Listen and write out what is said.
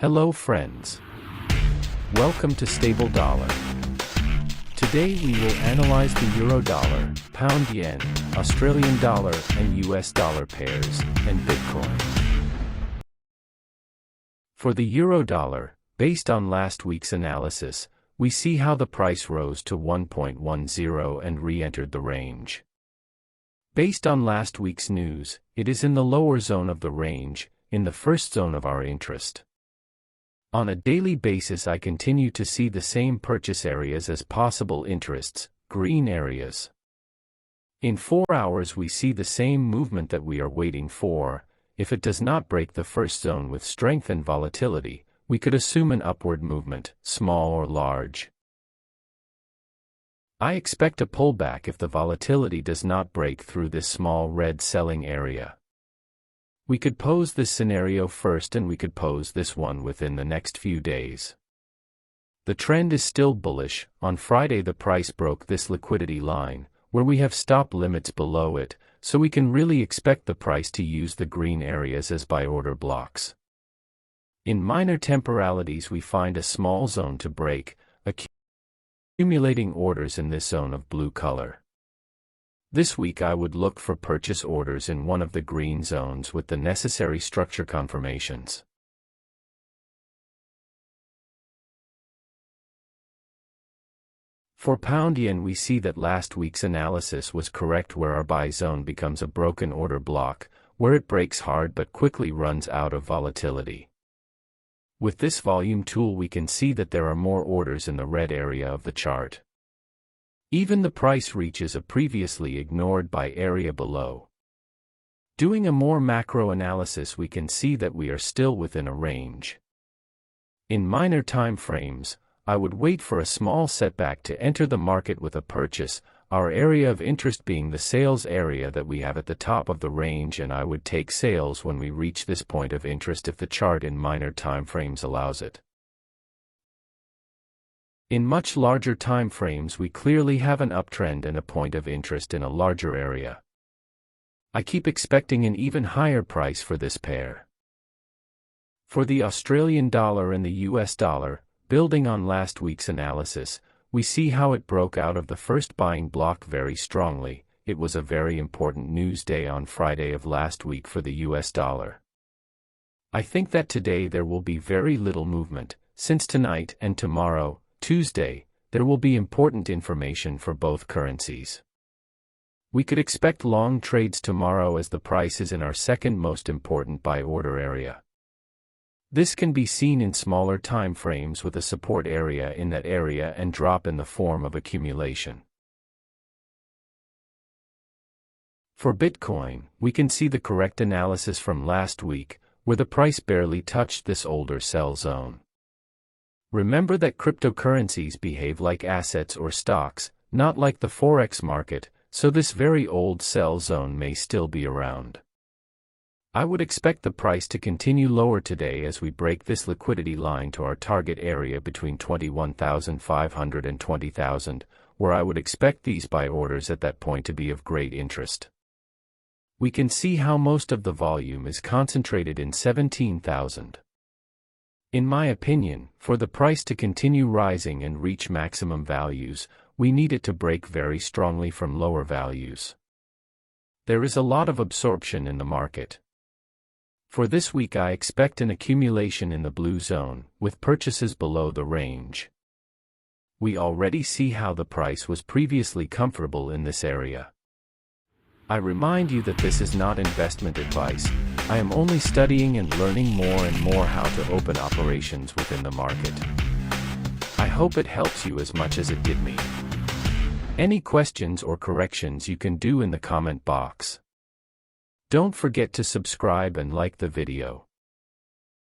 Hello friends. Welcome to Stable Dollar. Today we will analyze the euro dollar, pound yen, Australian dollar and US dollar pairs, and Bitcoin. For the euro dollar, based on last week's analysis, we see how the price rose to 1.10 and re-entered the range. Based on last week's news, it is in the lower zone of the range, in the first zone of our interest. On a daily basis I continue to see the same purchase areas as possible interests, green areas. In 4 hours we see the same movement that we are waiting for. If it does not break the first zone with strength and volatility, we could assume an upward movement, small or large. I expect a pullback if the volatility does not break through this small red selling area. We could pose this scenario first and we could pose this one within the next few days. The trend is still bullish. On Friday the price broke this liquidity line, where we have stop limits below it, so we can really expect the price to use the green areas as buy order blocks. In minor temporalities we find a small zone to break, accumulating orders in this zone of blue color. This week I would look for purchase orders in one of the green zones with the necessary structure confirmations. For pound yen we see that last week's analysis was correct, where our buy zone becomes a broken order block, where it breaks hard but quickly runs out of volatility. With this volume tool we can see that there are more orders in the red area of the chart. Even the price reaches a previously ignored buy area below. Doing a more macro analysis we can see that we are still within a range. In minor time frames, I would wait for a small setback to enter the market with a purchase, our area of interest being the sales area that we have at the top of the range, and I would take sales when we reach this point of interest if the chart in minor time frames allows it. In much larger time frames we clearly have an uptrend and a point of interest in a larger area. I keep expecting an even higher price for this pair. For the Australian dollar and the US dollar, building on last week's analysis, we see how it broke out of the first buying block very strongly. It was a very important news day on Friday of last week for the US dollar. I think that today there will be very little movement, since tonight and tomorrow, Tuesday, there will be important information for both currencies. We could expect long trades tomorrow as the price is in our second most important buy order area. This can be seen in smaller time frames with a support area in that area and drop in the form of accumulation. For Bitcoin, we can see the correct analysis from last week, where the price barely touched this older sell zone. Remember that cryptocurrencies behave like assets or stocks, not like the forex market, so this very old sell zone may still be around. I would expect the price to continue lower today as we break this liquidity line to our target area between 21,500 and 20,000, where I would expect these buy orders at that point to be of great interest. We can see how most of the volume is concentrated in 17,000. In my opinion, for the price to continue rising and reach maximum values, we need it to break very strongly from lower values. There is a lot of absorption in the market. For this week I expect an accumulation in the blue zone, with purchases below the range. We already see how the price was previously comfortable in this area. I remind you that this is not investment advice. I am only studying and learning more and more how to open operations within the market. I hope it helps you as much as it did me. Any questions or corrections you can do in the comment box. Don't forget to subscribe and like the video.